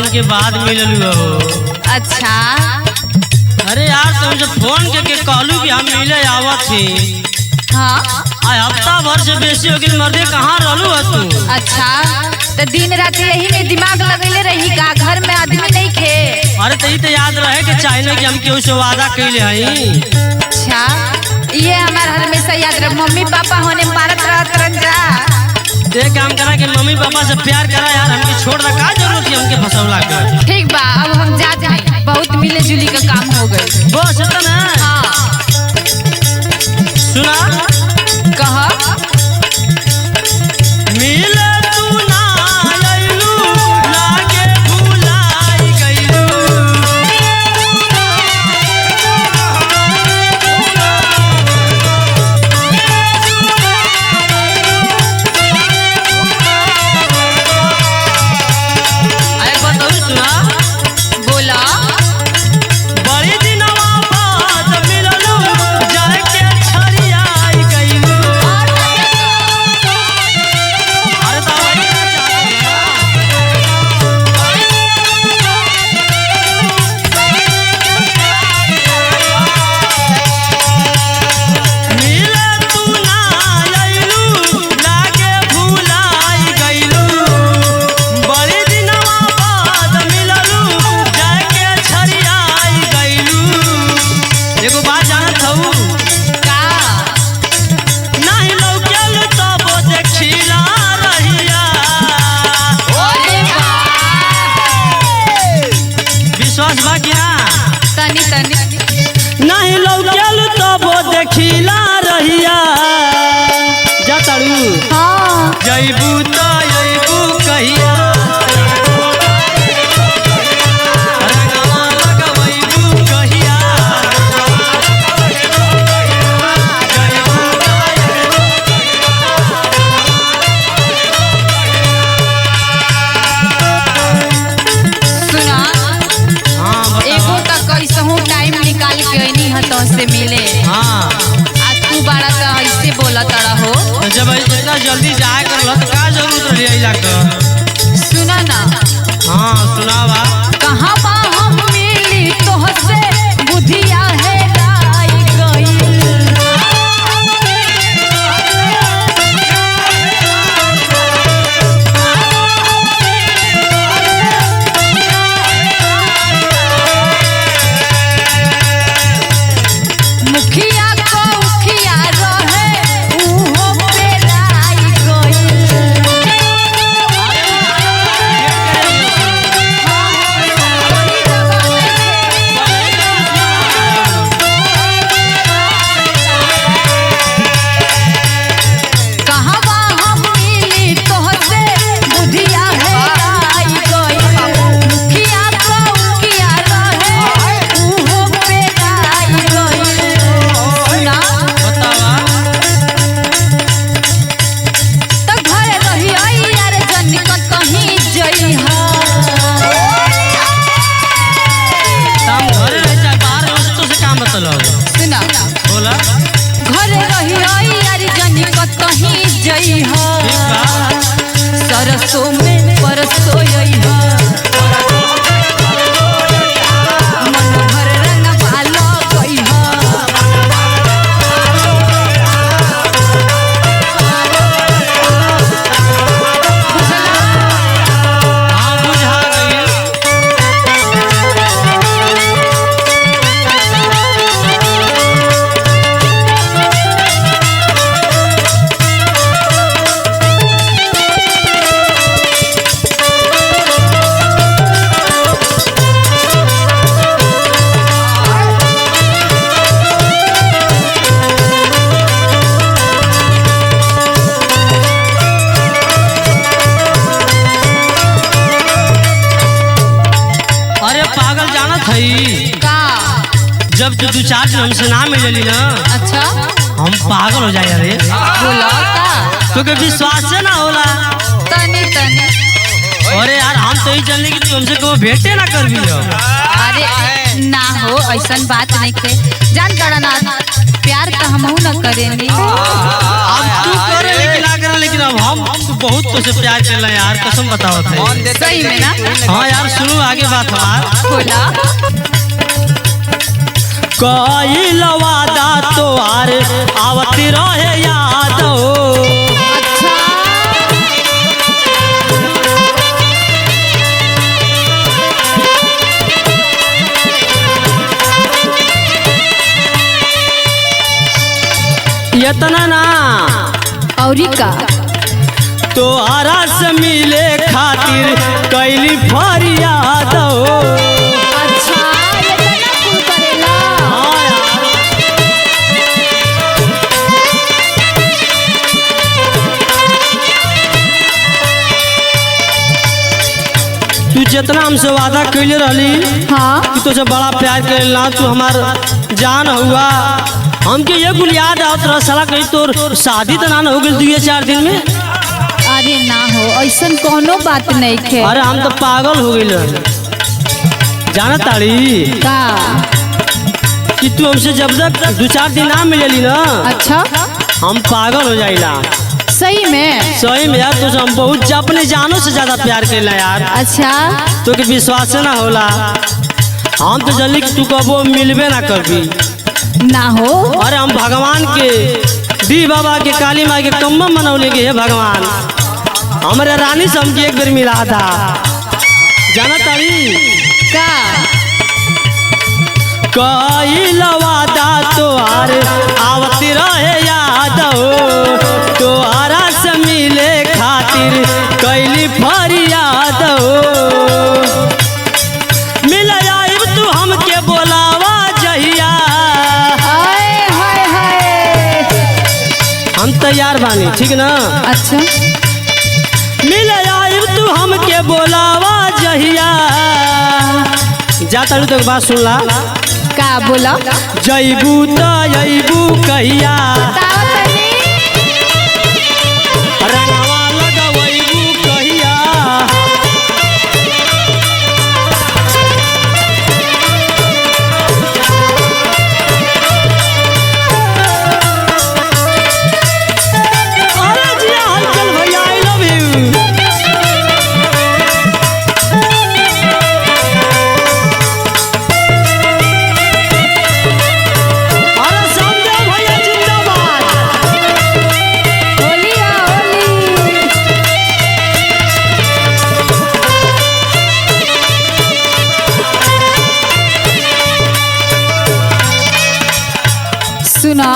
दिन के बाद मिलल हो। अच्छा अरे यार तुमसे फोन के कहलू कि हम मिले आवत थे। हाँ आज हफ्ता भर से बेसी हो गई मर्दे कहाँ रहलू है तू? अच्छा तो दिन रात यही में दिमाग लगेले रही का घर में आदमी नहीं खे। अरे तही तो याद रहे कि चाइना कि हम केहू से वादा कैले हई। अच्छा ये हमार हमेशा याद रहे। मम्मी पापा होने मारत रहत रंजा। देख काम करा कि मम्मी पापा से प्यार करा यार, हमके छोड़ दा का जरूरत है हमके फसौला कर। ठीक बा अब हम जा जाए, बहुत मिले जुली का काम हो गई। बस इतना हाँ सुना कह मिले तू ना आइलू लागे भुलाई गइलू। अरे बताऊ सुना बोला बड़ी दिनवा बाद मिललू जाए के छरियाई गइलू। अरे तो वही ना चाहती मिले तू ना आइलू लागे भुलाई गइलू। बड़ी दिनवा बाद मिललू जाए के छरियाई गइलू। एगो बात जानत हऊ का नहीं लौकेल तब देखिला रहिया। अरे विश्वास बा कि ना? तनी तनी नहीं लौकेल तब देखिला रहिया। जतड़ू हाँ जइबू त अइबू कहिया। रंगवा लगवइबू कहिया। जइबू त अइबू सुना हाँ एगो बतावा। तक कैसहू टाइम निकाल के अइनी ह तो से मिले। हाँ आज तू बड़ा तो ऐसे बोला तड़ा हो। तो जब इतना जल्दी जाए कर तो का जरूरत रही अइला क? सुना ना हाँ सुनावा। कहाँ बा हम मिली तोहसे बुधिया है राई गइल। मुखिया को उखिया रहे उहो पे राई गइल। कहाँ बा हम मिली तोहसे बुधिया है राई गइल। मुखिया को उखिया रहे उहो पे राई गइल। सुना बतावा। त घर रही आई यार जन कहीं जइहा। हम घरे रह जा बाहर रह तो से काम मतलब सुना बोला। घर रही आई यार जन कहीं जइहा। ठीक बा। सरसों में परसों अइहा। मन भर रंग भालो गइहा। हाँ बुझा गई। अरे पागल जानत हई का जब तू दू चार दिन हमसे ना मिलली ना अच्छा हम पागल हो जाए। अरे बोला का तोके विश्वास से ना होला। तनी तनी अरे यार हम तो ही जानले कि तू हमसे कबो भेंटे ना करबी हो। अरे ना हो ऐसन बात नहीं थे। जान तड़ा ना प्यार तो हमहू न करेनी। अब तू करे लेकिन ना करे लेकिन लेकिन अब हम बहुत तुझसे प्यार कर रहे यार, कसम बताओ थे। सही में ना? हाँ यार सुनो आगे बात हमार। बोला। कई वादा तोहार आवती रहे याद हो। अच्छा। इतना ना औरी का? तोहरा से मिले खातिर कैली फरियाद हो। अच्छा ये तो ना कुल करेला। हाँ यार। तू जितना हमसे वादा कैले रहली हाँ। कि तुझे बड़ा प्यार करेला, तू हमार जान हुआ। हमके ये कुल याद आवत रहा साला कहीं तोर शादी तो ना हो गई 2-4 दिन में। अरे ना हो, ऐसा कोनो बात नहीं है। अरे हम तो पागल हो गए जाना ताड़ी का? कि तू हमसे जब तक 2-4 दिन ना मिलेली ना अच्छा हम पागल हो जाइला। सही में? सही में यार, तुझे हम बहुत अपने जानों से ज्यादा प्यार करेला यार। अच्छा तो के विश्वास ना होला। हम तो जल्दी तू कबो मिलबे ना करबी ना हो। अरे हम भगवान के दी बाबा के काली माँ के कम्मा मनौले के हे भगवान, हमारे रानी से हमके एक बार मिला था जाना तारी का? कई वादा तोहार आवती रहे याद हो। तोहरा से मिले खातिर कैली फरियाद हो। मिल आइब तू हमके बोलावा जहिया। हाय हाय हाय। हम तैयार बानी ठीक ना। अच्छा मिल आइब तू हमके बोलावा जहिया। जा तारू तो बात सुन ला। का बोला? जैबू तो अबू कहिया। रंगवा लगवैबू कहिया। अरे जिया हलचल भैया आई लव यू। अरे समदेव भैया जिंदाबाद। होली आ होली। सुना,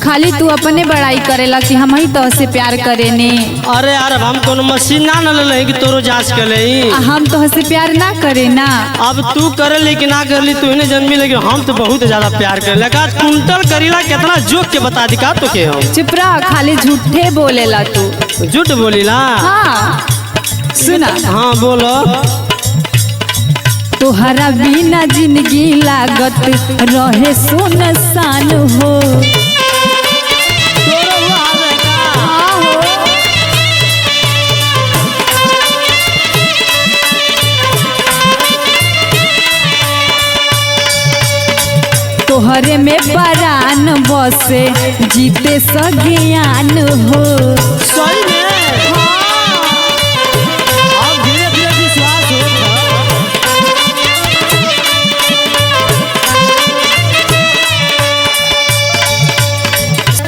खाली तू अपने बड़ाई करेला कि हम ही तो से प्यार करेने। अरे यार अब हम कोनो मशीन ना न ले कि तोरो जांच कर ले। हम तो से प्यार ना करे ना। अब तू करे ली कि ना कर ली तू इन्हें जन्मी लेकिन हम तो बहुत ज्यादा प्यार कर लगा। कुंटल करीला कितना जोक के बता दी का तो के हम। चुप रह, खाली झूठे बोलेला तू। झूठ बोलीला। हाँ सुना, हाँ बोलो। तोहरा बिना जिंदगी लागत रहे सुनसान हो। तोरो हुआ हाल है का? हाँ हो। तोहरे में परान बसे जीते सज्ञान हो। सही में अब धीरे धीरे विश्वास होता।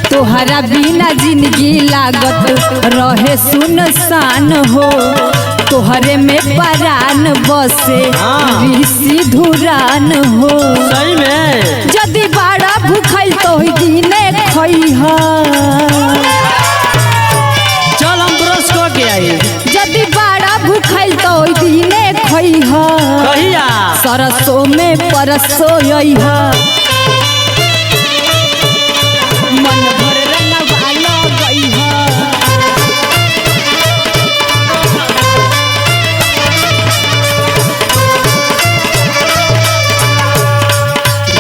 तोहरा बिना जिंदगी लागत रहे सुनसान हो। तोहरे में परान बसे हाँ। ऋषि धुरान हो। सही में जदि बड़ा भूखल तो दिने खइह। चल हम ब्रश को के आई। जदि बड़ा भूखल तो दिने खइह। कहिया सरसों में परसो अइह। मन भर रंगवा लगइह।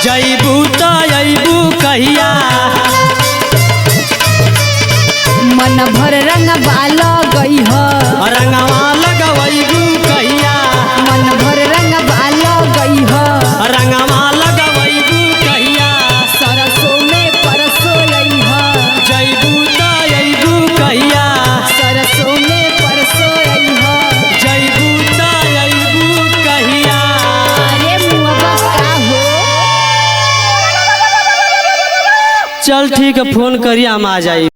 जैबू तो अबू कहिया। मन भर रंगवा लगइह। रंगवा लगवैबू कहिया। मन भर रंगवा लगइह। रंगवा लगवैबू कहिया। सरसों में परसो अइह। जैबू तो अबू चल ठीक है, फोन करिए हम आ जाए।